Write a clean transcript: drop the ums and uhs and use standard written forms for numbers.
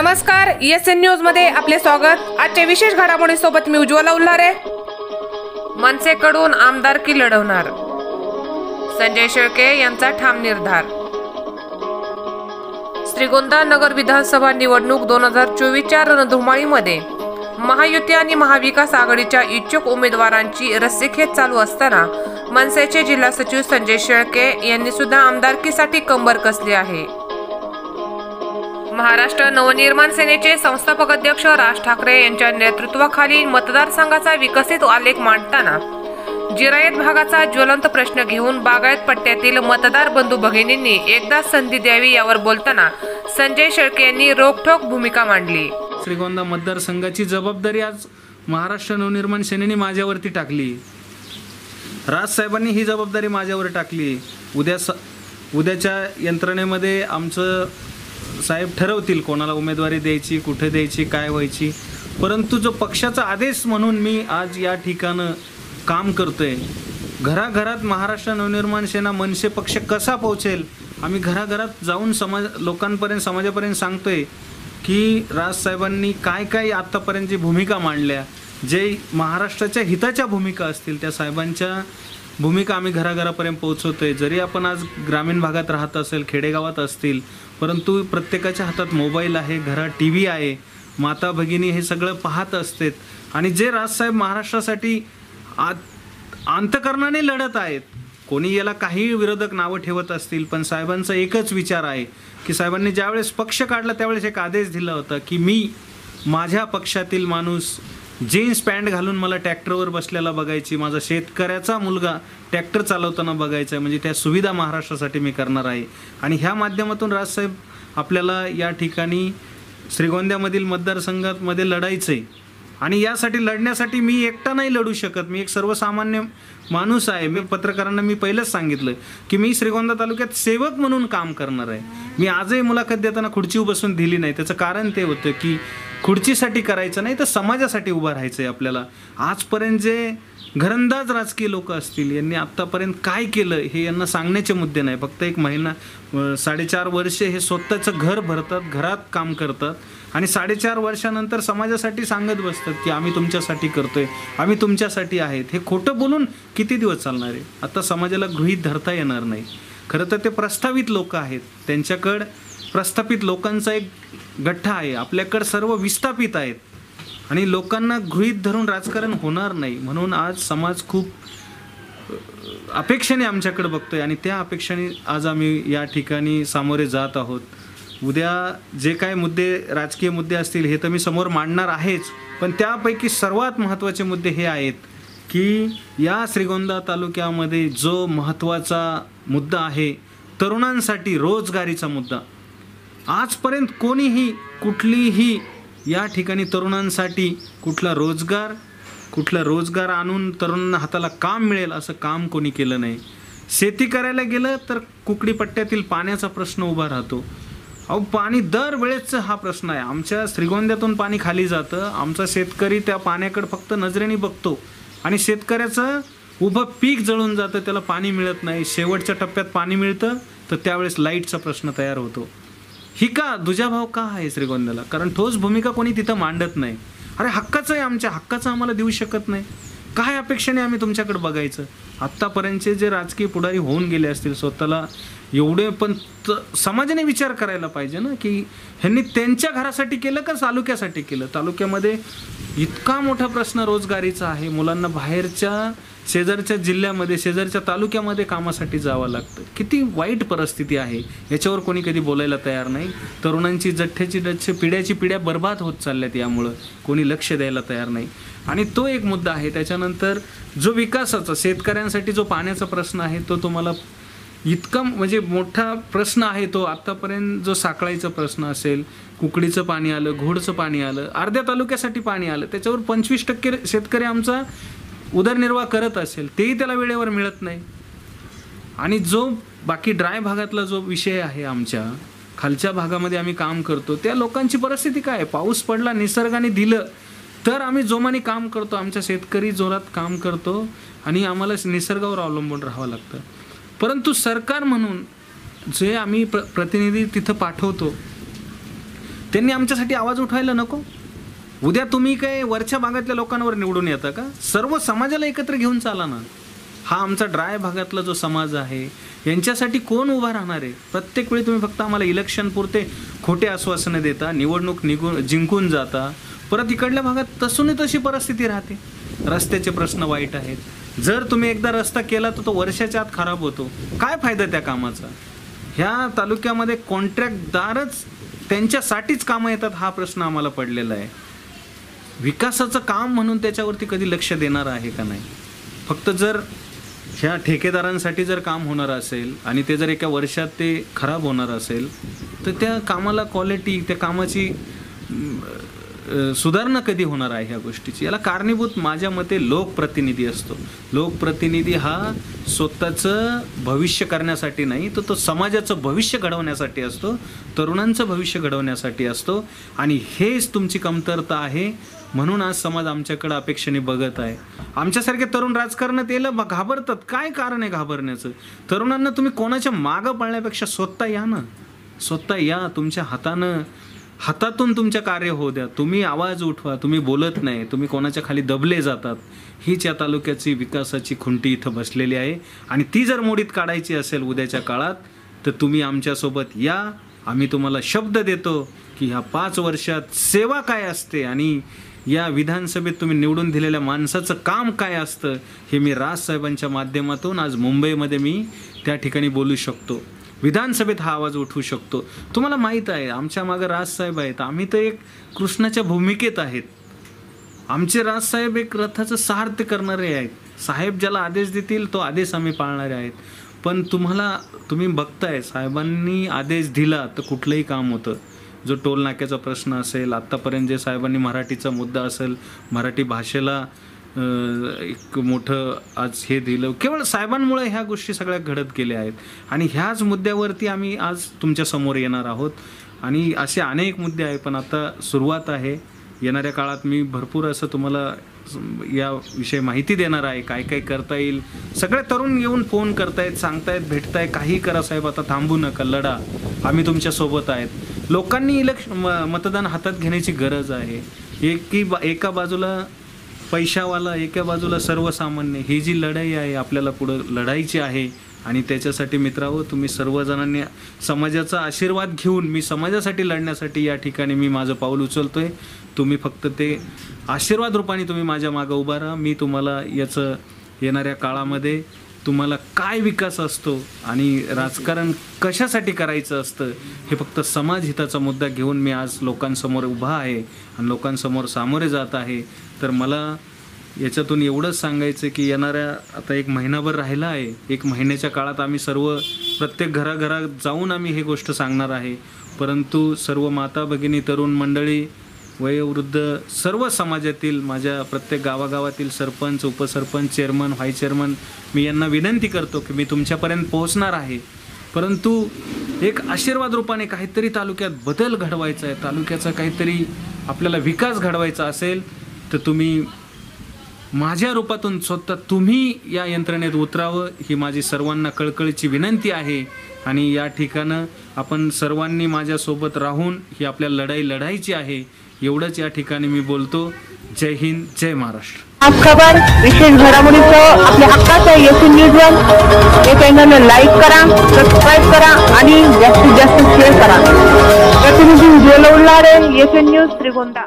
नमस्कार, ESN news मध्ये आपले स्वागत। आजच्या विशेष घडामोडीसोबत मी उज्ज्वला उल्हारे। मनसेकडून आमदारकी लढवणार, संजय शेळके यांचा ठाम निर्धार। श्रीगोंदा नगर विधानसभा निवडणूक 2024च्या रणधुमाळीमध्ये महायुती आणि महाविकास आघाडीच्या इच्छुक उमेदवारांची रस्सीखेच चालू असताना मनसेचे जिल्हा सचिव संजय शेळके यांनी सुद्धा आमदारकीसाठी कंबर कसली आहे। महाराष्ट्र नवनिर्माण सेनेचे संस्थापक अध्यक्ष राज ठाकरे यांच्या नेतृत्वाखाली मतदारसंघाचा विकसित आलेख मांडताना जिरायत भागाचा ज्वलंत प्रश्न घेऊन बागायत पट्ट्यातील मतदार बंधू भगिनींनी एकदा संधी द्यावी यावर बोलताना संजय शेळके यांनी रोखठोक भूमिका मांडली। श्रीगोंदा मतदारसंघाची जबाबदारी आज महाराष्ट्र नवनिर्माण सेनेने माझ्यावरती टाकली। राज साहेबांनी ही जबाबदारी माझ्यावर टाकली। उद्याच्या यंत्रणेमध्ये आमचं साहेब ठरवतील कोणाला उमेदवारी द्यायची, कुठे द्यायची, काय व्हायची। परंतु जो पक्षाचा आदेश म्हणून मी आज या ठिकाणी काम करतोय। घराघरात महाराष्ट्र नवनिर्माण सेना मनसे पक्ष कसा पोहोचेल, आम्ही घराघरात जाऊन लोकांपर्यंत, समाजापर्यंत सांगतोय की राजसाहेबांनी काय काय आत्तापर्यंतची भूमिका मांडल्या, जे महाराष्ट्राच्या हिताच्या भूमिका असतील त्या साहेबांच्या भूमिका आम्ही घराघरापर्यंत पोहोचवतोय। जरी आपण आज ग्रामीण भागात राहत असेल, खेडेगावात असतील, परंतु प्रत्येकाच्या हातात मोबाईल आहे, घरात TV आहे, माता भगिनी हे सगळं पाहत असतात। आणि जे राजसाहेब महाराष्ट्रासाठी अंतकरणाने लढत आहेत, कोणी याला काही विरोधक नावं ठेवत असतील, पण साहेबांचा एकच विचार आहे की साहेबांनी ज्यावेळेस पक्ष काढला त्यावेळेस एक आदेश दिला होता की मी माझ्या पक्षातील माणूस जीन्स पॅन्ट घालून मला ट्रॅक्टरवर बसलेला बघायची, माझा शेतकऱ्याचा मुलगा ट्रॅक्टर चालवताना बघायचा आहे, म्हणजे त्या सुविधा महाराष्ट्रासाठी मी करणार आहे। आणि ह्या माध्यमातून राजसाहेब आपल्याला या ठिकाणी श्रीगोंद्यामधील मतदारसंघामध्ये लढायचं आहे। आणि यासाठी लढण्यासाठी मी एकटा नाही लढू शकत, मी एक सर्वसामान्य माणूस आहे। मी पत्रकारांना मी पहिलेच सांगितलं की मी श्रीगोंदा तालुक्यात सेवक म्हणून काम करणार आहे। मी आजही मुलाखत देताना खुर्ची बसून दिली नाही, त्याचं कारण ते होतं की खुर्चीसाठी करायचं नाही तर समाजासाठी उभं राहायचं आहे आपल्याला। आजपर्यंत जे घरंदाज राजकीय लोक असतील, यांनी आत्तापर्यंत काय केलं हे यांना सांगण्याचे मुद्दे नाही। फक्त एक महिना 4.5 वर्षे हे स्वतःचं घर भरतात, घरात काम करतात आणि 4.5 वर्षानंतर समाजासाठी सांगत बसतात की आम्ही तुमच्यासाठी करतोय, आम्ही तुमच्यासाठी आहेत। हे खोटं बोलून किती दिवस चालणार आहे? आता समाजाला गृहीत धरता येणार नाही। खरं तर ते प्रस्तावित लोक आहेत, त्यांच्याकडं प्रस्थापित लोकांचा एक गठ्ठा आहे, आपल्याकडं सर्व विस्थापित आहेत आणि लोकांना गृहीत धरून राजकारण होणार नाही। म्हणून आज समाज खूप अपेक्षेने आमच्याकडे बघतोय आणि त्या अपेक्षेने आज आम्ही या ठिकाणी सामोरे जात आहोत। उद्या जे काय मुद्दे, राजकीय मुद्दे असतील हे तर मी समोर मांडणार आहेच, पण त्यापैकी सर्वात महत्त्वाचे मुद्दे हे आहेत की या श्रीगोंदा तालुक्यामध्ये जो महत्त्वाचा मुद्दा आहे तरुणांसाठी रोजगारीचा मुद्दा, आजपर्यंत कोणीही कुठलीही या ठिकाणी तरुणांसाठी कुठला रोजगार आणून तरुणांना हाताला काम मिळेल असं काम कोणी केलं नाही। शेती करायला गेलं तर कुकडी पट्ट्यातील पाण्याचा प्रश्न उभा राहतो। अहो, पाणी दरवेळेचा हा प्रश्न आहे। आमच्या श्रीगोंद्यातून पाणी खाली जातं, आमचा शेतकरी त्या पाण्याकडे फक्त नजरेने बघतो आणि शेतकऱ्याचं उभं पीक जळून जातं, त्याला पाणी मिळत नाही। शेवटच्या टप्प्यात पाणी मिळतं तर त्यावेळेस लाईटचा प्रश्न तयार होतो। ही का दुजाभाव का आहे श्रीगोंद्याला? कारण ठोस भूमिका कोणी तिथं मांडत नाही। अरे हक्काचं आहे, आमच्या हक्काचं आम्हाला देऊ शकत नाही, काय अपेक्षेने आम्ही तुमच्याकडे बघायचं? आत्तापर्यंतचे जे राजकीय पुढारी होऊन गेले असतील स्वतःला एवढे, पण समाजाने विचार करायला पाहिजे ना की ह्यांनी त्यांच्या घरासाठी केलं का तालुक्यासाठी केलं? तालुक्यामध्ये इतका मोठा प्रश्न रोजगारीचा आहे, मुलांना बाहेरच्या शेजारच्या जिल्ह्यामध्ये, शेजारच्या तालुक्यामध्ये कामासाठी जावं लागतं। किती वाईट परिस्थिती आहे, याच्यावर कोणी कधी बोलायला तयार नाही। तरुणांची जठ्ठ्याची पिढ्याची पिढ्या बर्बाद होत चालल्यात, यामुळं कोणी लक्ष द्यायला तयार नाही। आणि तो एक मुद्दा आहे। त्याच्यानंतर जो विकासाचा, शेतकऱ्यांसाठी जो पाण्याचा प्रश्न आहे तो तुम्हाला इतका म्हणजे मोठा प्रश्न आहे। तो आत्तापर्यंत जो साखळाईचा प्रश्न असेल, कुकडीचं पाणी आलं, घोडचं पाणी आलं, अर्ध्या तालुक्यासाठी पाणी आलं, त्याच्यावर 25% शेतकरी आमचा उदरनिर्वाह करत असेल, तेही त्याला वेळेवर मिळत नाही। आणि जो बाकी ड्राय भागातला जो विषय आहे, आमच्या खालच्या भागामध्ये आम्ही काम करतो त्या लोकांची परिस्थिती काय आहे? पाऊस पडला, निसर्गाने दिलं तर आम्ही जोमाने काम करतो, आमचा शेतकरी जोरात काम करतो आणि आम्हाला निसर्गावर अवलंबून राहावं लागतं। परंतु सरकार म्हणून जे आम्ही प्रतिनिधी तिथं पाठवतो त्यांनी आमच्यासाठी आवाज उठवायला नको? उद्या तुम्ही काय वरच्या भागातल्या लोकांवर निवडून येता का? सर्व समाजाला एकत्र घेऊन चाला ना. हा आमचा ड्राय भागातला जो समाज आहे यांच्यासाठी कोण उभा राहणार आहे? प्रत्येक वेळी तुम्ही फक्त आम्हाला इलेक्शन पुरते खोटे आश्वासनं देता, निवडणूक जिंकून जाता, परत इकडल्या भागात तशी परिस्थिती राहते. रस्त्याचे प्रश्न वाईट आहेत. जर तुम्ही एकदा रस्ता केला तर तो वर्षाच्या आत खराब होतो. काय फायदा त्या कामाचा? ह्या तालुक्यामध्ये कॉन्ट्रॅक्टदारच त्यांच्यासाठीच कामं येतात, हा प्रश्न आम्हाला पडलेला आहे. विकासाचं काम म्हणून त्याच्यावरती कधी लक्ष देणार आहे का नाही? फक्त जर ह्या ठेकेदारांसाठी जर काम होणार असेल आणि ते जर एका वर्षात ते खराब होणार असेल तर त्या कामाला क्वालिटी, त्या कामाची सुधारणा कधी होणार आहे ह्या गोष्टीची? याला कारणीभूत माझ्या मते लोकप्रतिनिधी असतो. लोकप्रतिनिधी हा स्वतःचं भविष्य करण्यासाठी नाही, तर तो समाजाचं भविष्य घडवण्यासाठी असतो, तरुणांचं भविष्य घडवण्यासाठी असतो. आणि हेच तुमची कमतरता आहे. म्हणून आज समाज आमच्याकडे अपेक्षेने बघत आहे. आमच्यासारखे तरुण राजकारणात यायला घाबरतात. काय कारण आहे घाबरण्याचं? तरुणांना तुम्ही कोणाच्या मागं पळण्यापेक्षा स्वतः या ना. स्वतः या, तुमच्या हातातून तुमच्या कार्य होऊ द्या. तुम्ही आवाज उठवा. तुम्ही बोलत नाही, तुम्ही कोणाच्या खाली दबले जातात. हीच या तालुक्याची विकासाची खुंटी इथं बसलेली आहे. आणि ती जर मोडीत काढायची असेल उद्याच्या काळात तर तुम्ही आमच्यासोबत या. आम्ही तुम्हाला शब्द देतो की ह्या 5 वर्षात सेवा काय असते आणि या विधानसभेत तुम्ही निवडून दिलेल्या माणसाचं काम काय असतं हे मी राजसाहेबांच्या माध्यमातून आज मुंबईमध्ये मी त्या ठिकाणी बोलू शकतो. विधानसभेत हा आवाज उठवू शकतो. तुम्हाला माहीत आहे आमच्या मागं राजसाहेब आहेत. आम्ही तर एक कृष्णाच्या भूमिकेत आहेत. आमचे राजसाहेब एक रथाचं सार्थ करणारे आहेत. साहेब ज्याला आदेश देतील तो आदेश आम्ही पाळणारे आहेत. पण तुम्ही बघताय साहेबांनी आदेश दिला तर कुठलंही काम होतं. जो टोल नाक्याचा प्रश्न असेल, आत्तापर्यंत जे साहेबांनी मराठीचा मुद्दा असेल, मराठी भाषेला एक मोठं आज हे दिलं, केवळ साहेबांमुळे ह्या गोष्टी सगळ्या घडत गेल्या आहेत. आणि ह्याच मुद्द्यावरती आम्ही आज तुमच्यासमोर येणार आहोत. आणि असे अनेक मुद्दे आहेत. पण आता सुरुवात आहे. येणाऱ्या काळात मी भरपूर असं तुम्हाला याविषयी माहिती देणार आहे, काय काय करता येईल. सगळे तरुण येऊन फोन करतायत, सांगतायत, भेटतायत, काही करा साहेब, आता थांबू नका, लढा, आम्ही तुमच्यासोबत आहेत. लोकांनी मतदान हातात घेण्याची गरज आहे. एका बाजूला पैशावाला, एका बाजूला सर्वसामान्य, ही जी लढाई आहे आपल्याला पुढं लढायची आहे. आणि त्याच्यासाठी मित्रांनो, तुम्ही सर्वजणांनी समाजाचा आशीर्वाद घेऊन मी समाजासाठी लढण्यासाठी या ठिकाणी मी माझं पाऊल उचलतोय. तुम्ही फक्त ते आशीर्वाद रूपाने तुम्ही माझ्या मागं उभा राहा. मी तुम्हाला याचं येणाऱ्या काळामध्ये तुम्हाला काय विकास असतो आणि राजकारण कशासाठी करायचं असतं हे फक्त समाज हिताचा मुद्दा घेऊन मी आज लोकांसमोर उभा आहे आणि लोकांसमोर सामोरे जात आहे. तर मला याच्यातून एवढंच सांगायचं की येणाऱ्या आता 1 महिनाभर राहिला आहे. 1 महिन्याच्या काळात आम्ही प्रत्येक घराघरात जाऊन आम्ही हे गोष्ट सांगणार आहे. परंतु सर्व माता भगिनी, तरुण मंडळी, वयोवृद्ध, सर्व समाजातील माझ्या प्रत्येक गावागावातील सरपंच, उपसरपंच, चेअरमन, व्हाईस चेअरमन, मी यांना विनंती करतो की मी तुमच्यापर्यंत पोहोचणार आहे. परंतु एक आशीर्वाद रूपाने काहीतरी तालुक्यात बदल घडवायचा आहे, तालुक्याचा काहीतरी आपल्याला विकास घडवायचा असेल तर तुम्ही माझ्या रूपातून स्वतः तुम्ही या यंत्रणेत उतरावं ही माझी सर्वांना कळकळीची विनंती आहे. आणि या ठिकाणं आपण सर्वांनी माझ्यासोबत राहून ही आपल्याला लढाई लढायची आहे. एवढंच या ठिकाणी मी बोलतो. जय हिंद, जय महाराष्ट्र. आज खबर विशेष घडामोडीचं आपल्या हक्काचं येथील न्यूज हे चॅनलला लाईक करा, सबस्क्राईब करा आणि जास्तीत जास्त शेअर करा. प्रतिनिधी उज्ज्वल उल्हारे, येथील न्यूज, श्रीगोंदा.